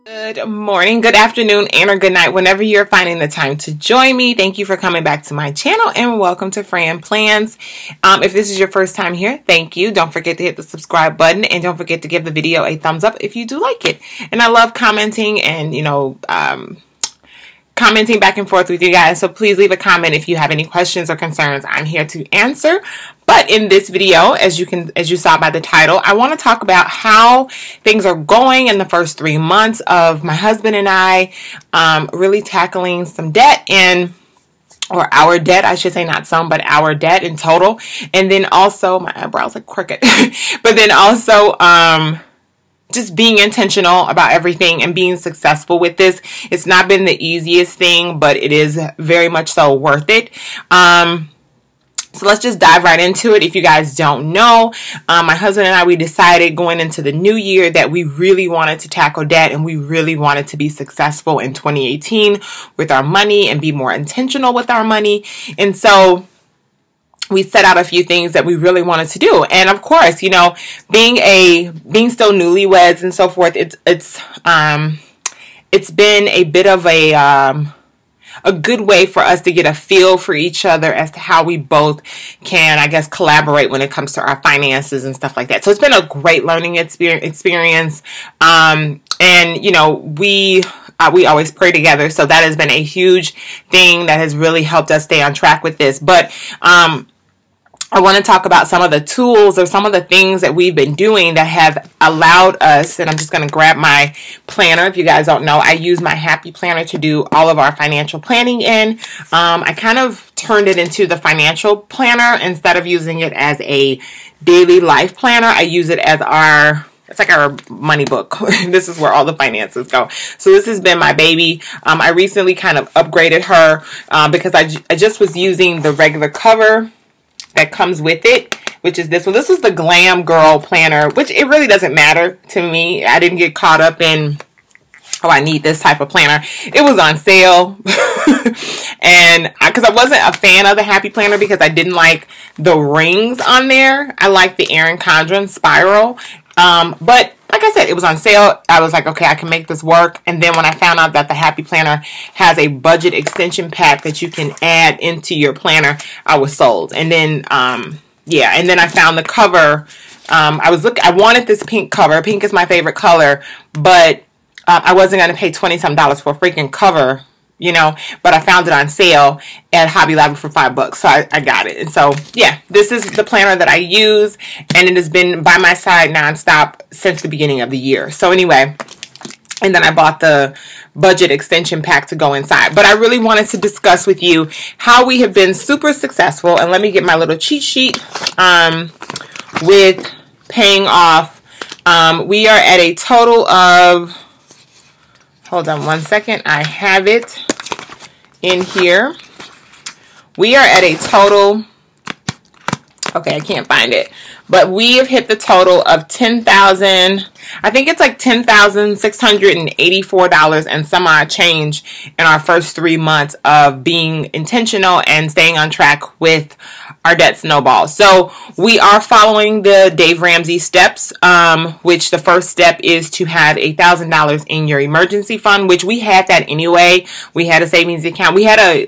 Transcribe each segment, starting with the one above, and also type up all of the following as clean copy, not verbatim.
Good morning, good afternoon, and or good night whenever you're finding the time to join me. Thank you for coming back to my channel and welcome to Fran Plans. If this is your first time here, thank you. Don't forget to hit the subscribe button and don't forget to give the video a thumbs up if you do like it. And I love commenting and, commenting back and forth with you guys. So please leave a comment if you have any questions or concerns. I'm here to answer. But in this video, as you saw by the title, I want to talk about how things are going in the first 3 months of my husband and I really tackling some debt or our debt, I should say, not some, but our debt in total. And then also, my eyebrows are crooked, but then also, just being intentional about everything and being successful with this. It's not been the easiest thing, but it is very much so worth it. So let's just dive right into it. If you guys don't know, my husband and I, we decided going into the new year that we really wanted to tackle debt and we really wanted to be successful in 2018 with our money and be more intentional with our money. And so we set out a few things that we really wanted to do. And of course, being still newlyweds and so forth, it's been a bit of a good way for us to get a feel for each other as to how we both can, I guess, collaborate when it comes to our finances and stuff like that. So it's been a great learning experience. We always pray together. So that has been a huge thing that has really helped us stay on track with this. But, I want to talk about some of the tools or some of the things that we've been doing that have allowed us, and I'm just going to grab my planner. If you guys don't know, I use my Happy Planner to do all of our financial planning in. I kind of turned it into the financial planner instead of using it as a daily life planner. I use it as it's like our money book. This is where all the finances go. So this has been my baby. I recently kind of upgraded her because I just was using the regular cover that comes with it, which is this one. This is the Glam Girl Planner, which it really doesn't matter to me. I didn't get caught up in, oh, I need this type of planner. It was on sale. And because I wasn't a fan of the Happy Planner because I didn't like the rings on there. I like the Erin Condren spiral. But like I said, it was on sale. I was like, okay, I can make this work. And then when I found out that the Happy Planner has a budget extension pack that you can add into your planner, I was sold. And then, and then I found the cover. I wanted this pink cover. Pink is my favorite color, but I wasn't going to pay $20-some for a freaking cover, but I found it on sale at Hobby Lobby for $5, so I got it. And so, yeah, this is the planner that I use, and it has been by my side nonstop since the beginning of the year. So anyway, and then I bought the budget extension pack to go inside. But I really wanted to discuss with you how we have been super successful, and let me get my little cheat sheet with paying off. We are at a total of, hold on one second, I have it in here. We are at a total, okay, I can't find it, but we have hit the total of $10,000. I think it's like $10,684 and some odd change in our first 3 months of being intentional and staying on track with our debt snowball. So we are following the Dave Ramsey steps, which the first step is to have $1,000 in your emergency fund, which we had that anyway. We had a savings account. We had a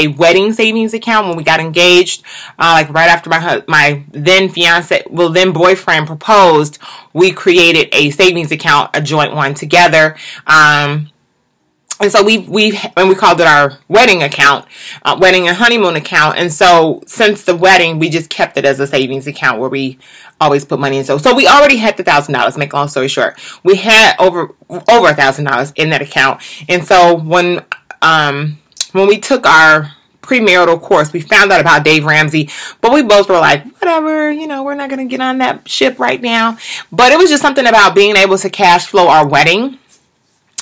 wedding savings account when we got engaged, like right after my then fiance, well then boyfriend proposed. We created a savings account, a joint one together. And so we called it our wedding account, wedding and honeymoon account. And so since the wedding, we just kept it as a savings account where we always put money in. So we already had the $1,000, make a long story short. We had over $1,000 in that account. And so when we took our premarital course, we found out about Dave Ramsey, but we both were like, whatever, we're not going to get on that ship right now. But it was just something about being able to cash flow our wedding.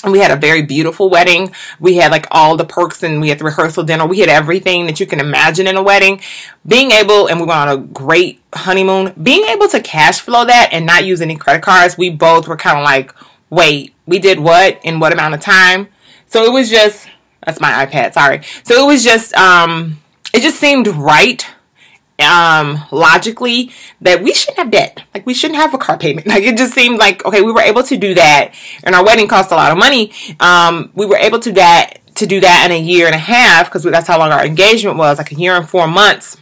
And we had a very beautiful wedding. We had like all the perks, and we had the rehearsal dinner. We had everything that you can imagine in a wedding. Being able, and we went on a great honeymoon, being able to cash flow that and not use any credit cards, we both were kind of like, wait, we did what in what amount of time? So it was just, that's my iPad, sorry. So it was just, it just seemed right logically that we shouldn't have debt. Like, we shouldn't have a car payment. Like, it just seemed like, okay, we were able to do that, and our wedding cost a lot of money. We were able to do that in a year and a half, because that's how long our engagement was, like a year and 4 months.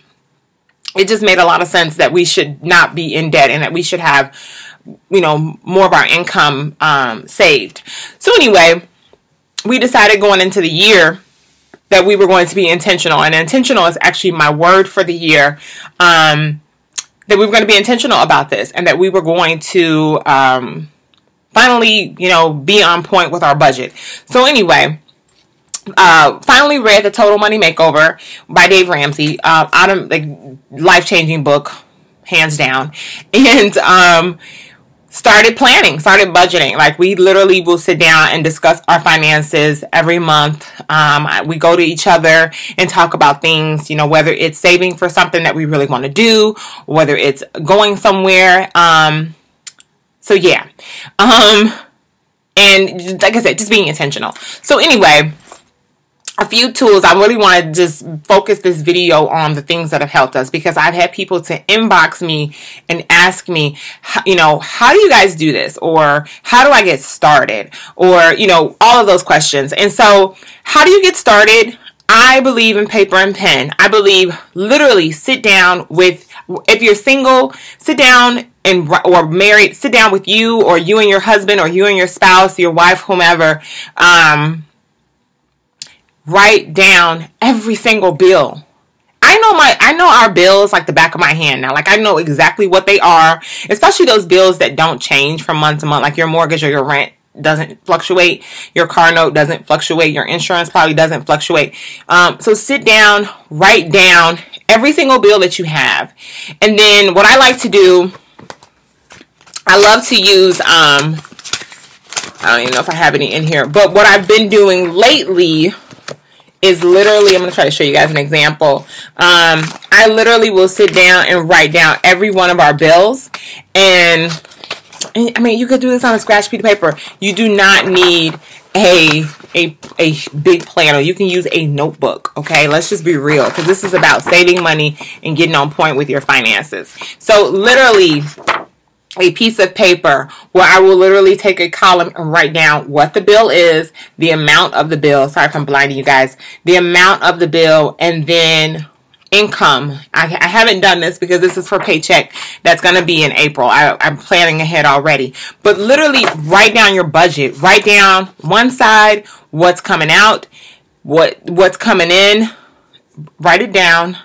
It just made a lot of sense that we should not be in debt, and that we should have, you know, more of our income saved. So anyway, we decided going into the year that we were going to be intentional, and intentional is actually my word for the year, that we were going to be intentional about this, and that we were going to finally, you know, be on point with our budget. So anyway, finally read The Total Money Makeover by Dave Ramsey, like, life-changing book, hands down, and started planning, started budgeting. Like, we literally will sit down and discuss our finances every month. We go to each other and talk about things, you know, whether it's saving for something that we really want to do, whether it's going somewhere. So yeah. And like I said, just being intentional. So anyway, a few tools. I really want to just focus this video on the things that have helped us, because I've had people to inbox me and ask me, you know, how do you guys do this? Or how do I get started? Or, you know, all of those questions. And so, how do you get started? I believe in paper and pen. I believe literally sit down with, if you're single, sit down and, or married, sit down with you, or you and your husband, or you and your spouse, your wife, whomever, write down every single bill. I know our bills like the back of my hand now. Like, I know exactly what they are, especially those bills that don't change from month to month, like your mortgage or your rent doesn't fluctuate, your car note doesn't fluctuate, your insurance probably doesn't fluctuate. So sit down, write down every single bill that you have. And then what I like to do, I love to use, I don't even know if I have any in here, but what I've been doing lately is literally, I'm going to try to show you guys an example. I literally will sit down and write down every one of our bills. And I mean, you could do this on a scratch piece of paper. You do not need a big planner. You can use a notebook, okay? Let's just be real, because this is about saving money and getting on point with your finances. So literally, a piece of paper where I will literally take a column and write down what the bill is, the amount of the bill. Sorry if I'm blinding you guys. The amount of the bill, and then income. I haven't done this because this is for paycheck. That's going to be in April. I'm planning ahead already. But literally write down your budget. Write down one side, what's coming out, what's coming in. Write it down.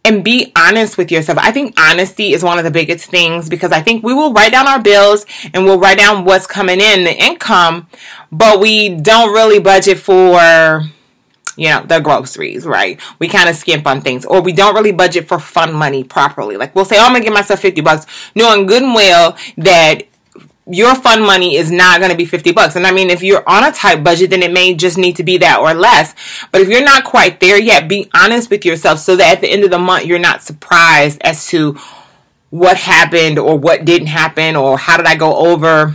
And be honest with yourself. I think honesty is one of the biggest things, because I think we will write down our bills and we'll write down what's coming in, the income, but we don't really budget for, you know, the groceries, right? We kind of skimp on things, or we don't really budget for fun money properly. Like, we'll say, oh, I'm going to give myself $50, knowing good and well that your fun money is not going to be $50. And I mean, if you're on a tight budget, then it may just need to be that or less. But if you're not quite there yet, be honest with yourself, so that at the end of the month, you're not surprised as to what happened or what didn't happen, or how did I go over.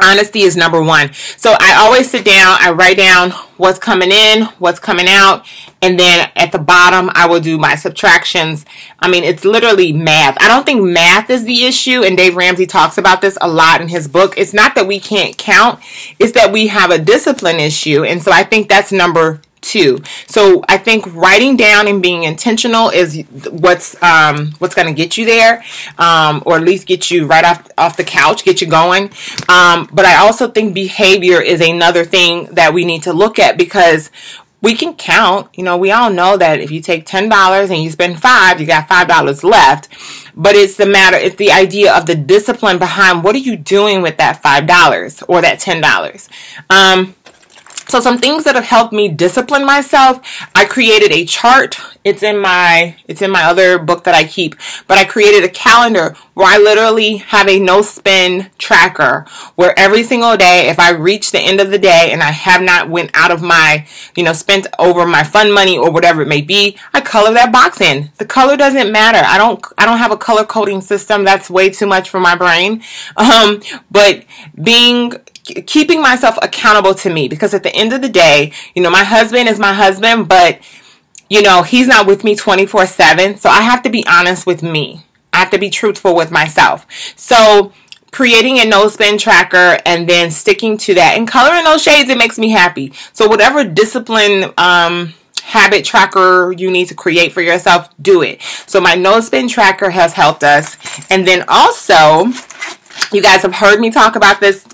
Honesty is number one. So I always sit down, I write down what's coming in, what's coming out, and then at the bottom, I will do my subtractions. I mean, it's literally math. I don't think math is the issue, and Dave Ramsey talks about this a lot in his book. It's not that we can't count, it's that we have a discipline issue, and so I think that's number two. So I think writing down and being intentional is what's going to get you there, or at least get you right off the couch, get you going. But I also think behavior is another thing that we need to look at, because we can count. You know, we all know that if you take $10 and you spend $5, you got $5 left. But it's the idea of the discipline behind what are you doing with that $5 or that $10. So some things that have helped me discipline myself, I created a chart. It's in my other book that I keep, but I created a calendar where I literally have a no spend tracker, where every single day, if I reach the end of the day and I have not went out of my, you know, spent over my fun money or whatever it may be, I color that box in. The color doesn't matter. I don't have a color coding system. That's way too much for my brain. But keeping myself accountable to me, because at the end of the day, you know, my husband is my husband, but you know, he's not with me 24/7. So I have to be honest with me. I have to be truthful with myself. So creating a no spend tracker and then sticking to that and coloring those shades, it makes me happy. So whatever discipline habit tracker you need to create for yourself, do it. So my no spend tracker has helped us. And then also, you guys have heard me talk about this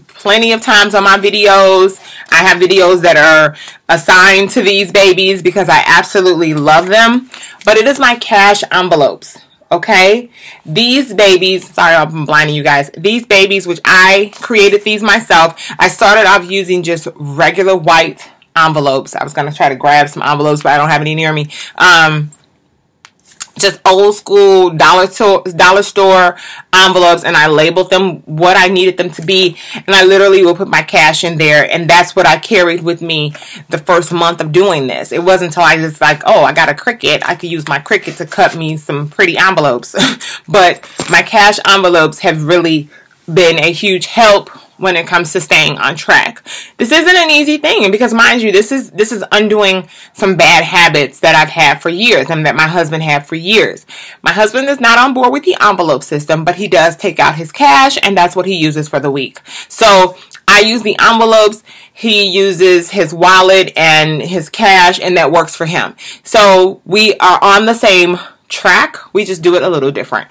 plenty of times on my videos. I have videos that are assigned to these babies because I absolutely love them. But it is my cash envelopes. Okay, these babies, sorry I'm blinding you guys, these babies, which I created these myself. I started off using just regular white envelopes. I was going to try to grab some envelopes, but I don't have any near me. Just old school dollar store envelopes, and I labeled them what I needed them to be, and I literally will put my cash in there, and that's what I carried with me the first month of doing this. It wasn't until I just like, oh, I got a Cricut, I could use my Cricut to cut me some pretty envelopes. But my cash envelopes have really been a huge help when it comes to staying on track. This isn't an easy thing, because mind you, this is undoing some bad habits that I've had for years and that my husband had for years. My husband is not on board with the envelope system, but he does take out his cash, and that's what he uses for the week. So I use the envelopes, he uses his wallet and his cash, and that works for him. So we are on the same track, we just do it a little different.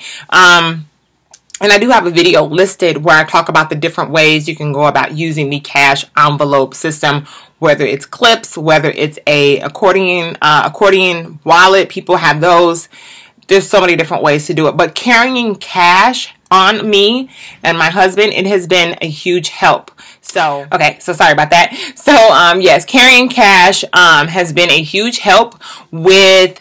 And I do have a video listed where I talk about the different ways you can go about using the cash envelope system, whether it's clips, whether it's a accordion wallet. People have those. There's so many different ways to do it. But carrying cash on me and my husband, it has been a huge help. So, okay, so sorry about that. So, yes, carrying cash has been a huge help with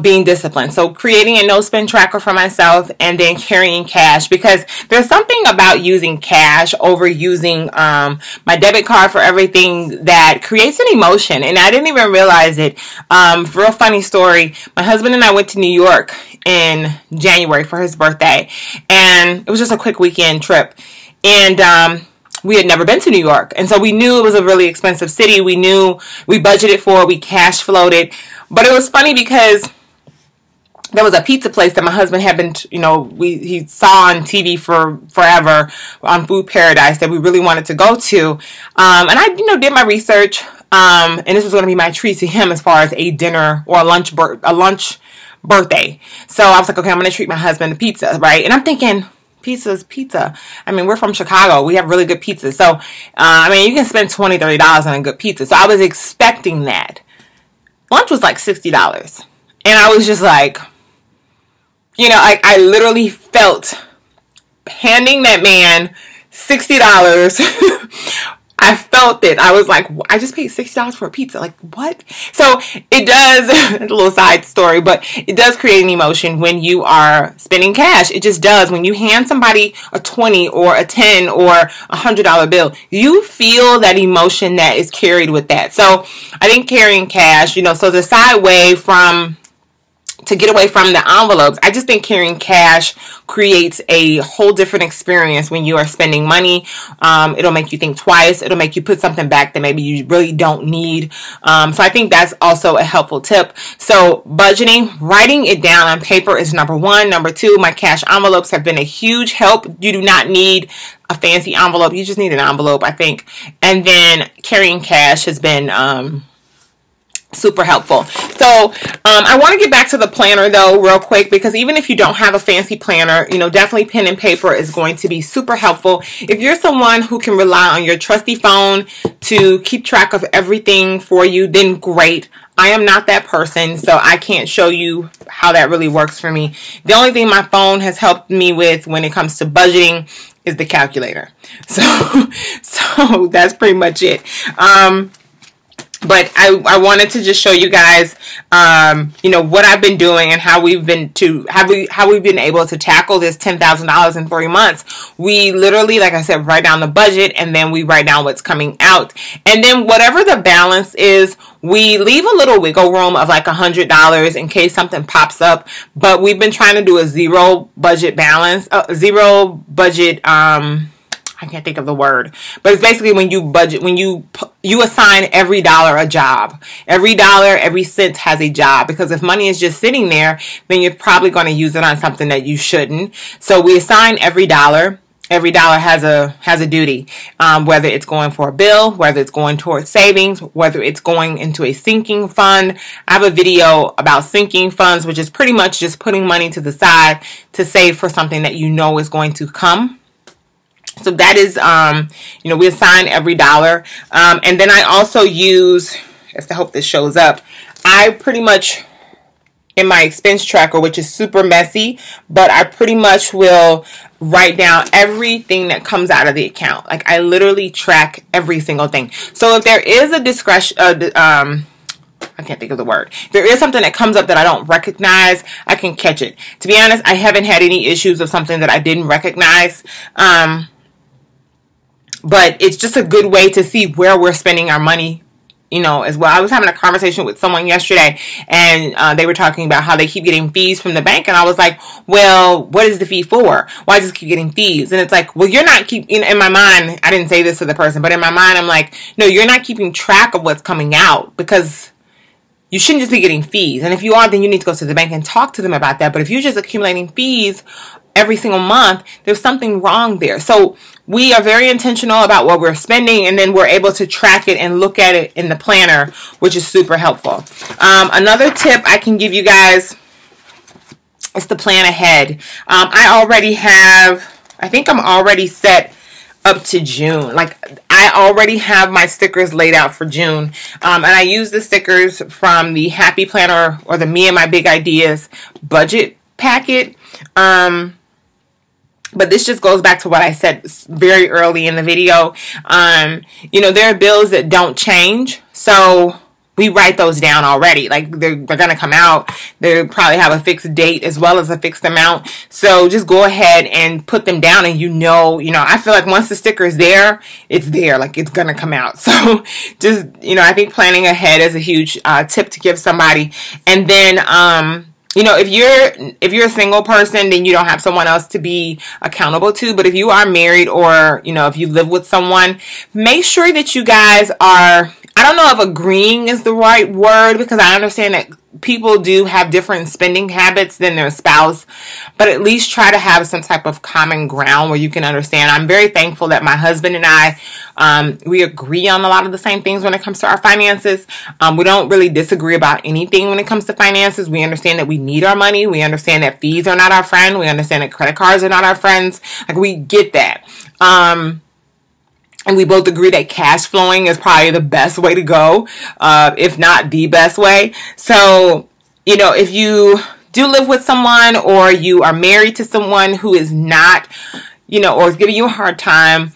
being disciplined. So creating a no spend tracker for myself, and then carrying cash, because there's something about using cash over using my debit card for everything that creates an emotion, and I didn't even realize it. Real funny story, my husband and I went to New York in January for his birthday, and it was just a quick weekend trip, and we had never been to New York, and so we knew it was a really expensive city. We knew, we budgeted for it, we cash flowed it. But it was funny because there was a pizza place that my husband had been, you know, he saw on TV for forever on Food Paradise that we really wanted to go to. And I, you know, did my research. And this was going to be my treat to him as far as a dinner or a lunch birthday. So I was like, okay, I'm going to treat my husband to pizza, right? And I'm thinking, pizza's pizza. I mean, we're from Chicago. We have really good pizza. So, I mean, you can spend $20, $30 on a good pizza. So I was expecting that. Lunch was like $60. And I was just like, you know, I literally felt handing that man $60. I felt it. I was like, I just paid $60 for a pizza. Like, what? So it does, a little side story, but it does create an emotion when you are spending cash. It just does. When you hand somebody a 20 or a 10 or $100 bill, you feel that emotion that is carried with that. So I think carrying cash, you know, so the side way to get away from the envelopes, I just think carrying cash creates a whole different experience when you are spending money. It'll make you think twice. It'll make you put something back that maybe you really don't need. So I think that's also a helpful tip. So budgeting, writing it down on paper is number one. Number two, my cash envelopes have been a huge help. You do not need a fancy envelope. You just need an envelope, I think. And then carrying cash has been super helpful. So I want to get back to the planner though real quick, because even if you don't have a fancy planner, you know, definitely pen and paper is going to be super helpful. If you're someone who can rely on your trusty phone to keep track of everything for you, then great. I am not that person, so I can't show you how that really works for me. The only thing my phone has helped me with when it comes to budgeting is the calculator. So that's pretty much it. But I wanted to just show you guys, you know, what I've been doing and how we've been able to tackle this $10,000 in 3 months. We literally, like I said, write down the budget, and then we write down what's coming out. And then whatever the balance is, we leave a little wiggle room of like $100 in case something pops up. But we've been trying to do a zero budget balance, I can't think of the word, but it's basically when you budget, when you assign every dollar a job. Every dollar, every cent has a job, because if money is just sitting there, then you're probably going to use it on something that you shouldn't. So we assign every dollar. Every dollar has a duty, whether it's going for a bill, whether it's going towards savings, whether it's going into a sinking fund. I have a video about sinking funds, which is pretty much just putting money to the side to save for something that you know is going to come. So that is, you know, we assign every dollar. And then I also use, I hope this shows up, I pretty much, in my expense tracker, which is super messy, but I pretty much will write down everything that comes out of the account. Like, I literally track every single thing. So if there is a discretion, I can't think of the word. If there is something that comes up that I don't recognize, I can catch it. To be honest, I haven't had any issues of something that I didn't recognize. But it's just a good way to see where we're spending our money, you know, as well. I was having a conversation with someone yesterday, and they were talking about how they keep getting fees from the bank, and I was like, well, what is the fee for? Why just keep getting fees? And it's like, well, you're not keeping, in my mind, I didn't say this to the person, but in my mind, I'm like, no, you're not keeping track of what's coming out, because you shouldn't just be getting fees. And if you are, then you need to go to the bank and talk to them about that. But if you're just accumulating fees every single month, there's something wrong there. So we are very intentional about what we're spending, and then we're able to track it and look at it in the planner, which is super helpful. Another tip I can give you guys is to plan ahead. I already have, I think I'm already set up to June. Like, I already have my stickers laid out for June. And I use the stickers from the Happy Planner, or the Me and My Big Ideas budget packet. But this just goes back to what I said very early in the video. You know, there are bills that don't change, so we write those down already. Like, they're going to come out. They probably have a fixed date as well as a fixed amount. So just go ahead and put them down, and you know, I feel like once the sticker is there, it's there. Like, it's going to come out. So just, you know, I think planning ahead is a huge tip to give somebody. And then, you know, if you're a single person, then you don't have someone else to be accountable to. But if you are married, or, you know, if you live with someone, make sure that you guys are, I don't know if agreeing is the right word, because I understand that people do have different spending habits than their spouse, but at least try to have some type of common ground where you can understand. I'm very thankful that my husband and I, we agree on a lot of the same things when it comes to our finances. We don't really disagree about anything when it comes to finances. We understand that we need our money. We understand that fees are not our friend. We understand that credit cards are not our friends. Like, we get that. And we both agree that cash flowing is probably the best way to go, if not the best way. So, you know, if you do live with someone, or you are married to someone who is not, you know, or is giving you a hard time,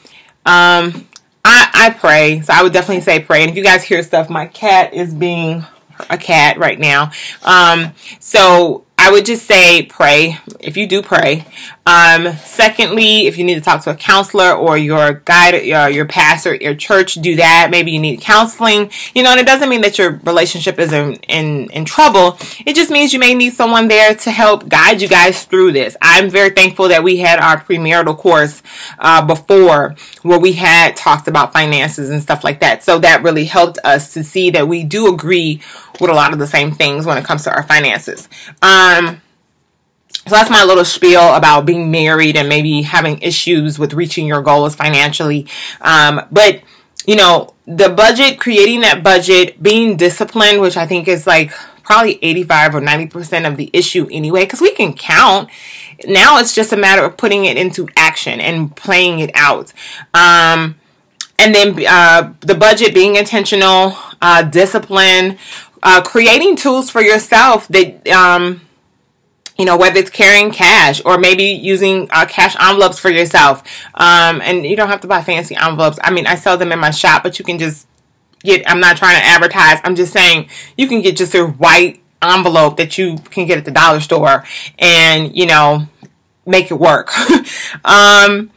I pray. So I would definitely say pray. And if you guys hear stuff, my cat is being a cat right now. So I would just say pray, if you do pray. Secondly, if you need to talk to a counselor or your guide, your pastor, your church, do that. Maybe you need counseling, you know, and it doesn't mean that your relationship is in trouble. It just means you may need someone there to help guide you guys through this. I'm very thankful that we had our premarital course before, where we had talked about finances and stuff like that. So that really helped us to see that we do agree with a lot of the same things when it comes to our finances. So that's my little spiel about being married and maybe having issues with reaching your goals financially. But, you know, the budget, creating that budget, being disciplined, which I think is like probably 85 or 90% of the issue anyway, because we can count. Now it's just a matter of putting it into action and playing it out. And then the budget, being intentional, discipline, creating tools for yourself that, you know, whether it's carrying cash or maybe using cash envelopes for yourself. And you don't have to buy fancy envelopes. I mean, I sell them in my shop, but you can just get, I'm not trying to advertise. I'm just saying you can get just a white envelope that you can get at the dollar store and, you know, make it work. And,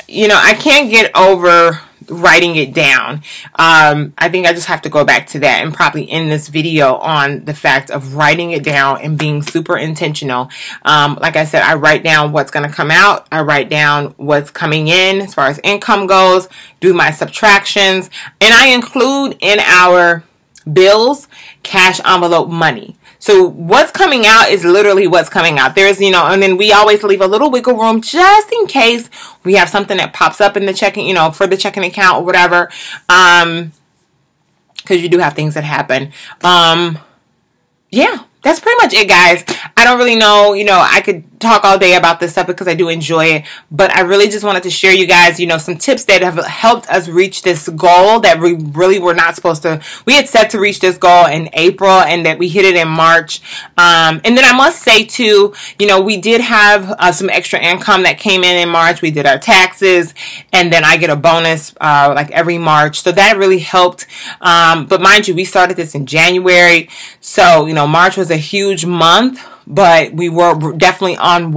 you know, I can't get over writing it down. I think I just have to go back to that and probably end this video on the fact of writing it down and being super intentional. Like I said, I write down what's going to come out. I write down what's coming in as far as income goes, do my subtractions, and I include in our bills cash envelope money. So what's coming out is literally what's coming out. There's, you know, and then we always leave a little wiggle room just in case we have something that pops up in the checking, you know, for the checking account or whatever. Because you do have things that happen. Yeah, that's pretty much it, guys. I don't really know, you know, I could talk all day about this stuff because I do enjoy it, but I really just wanted to share you guys, you know, some tips that have helped us reach this goal that we really were not supposed to. We had set to reach this goal in April and that we hit it in March. And then I must say too, you know, we did have some extra income that came in March. We did our taxes, and then I get a bonus like every March, so that really helped. But mind you, we started this in January, so you know, March was a huge month, but we were definitely on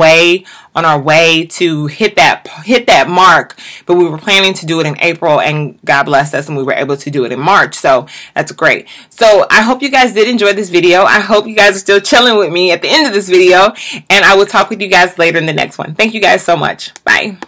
our way to hit that mark. But we were planning to do it in April, and God blessed us and we were able to do it in March, so that's great. So I hope you guys did enjoy this video. I hope you guys are still chilling with me at the end of this video, and I will talk with you guys later in the next one. Thank you guys so much. Bye.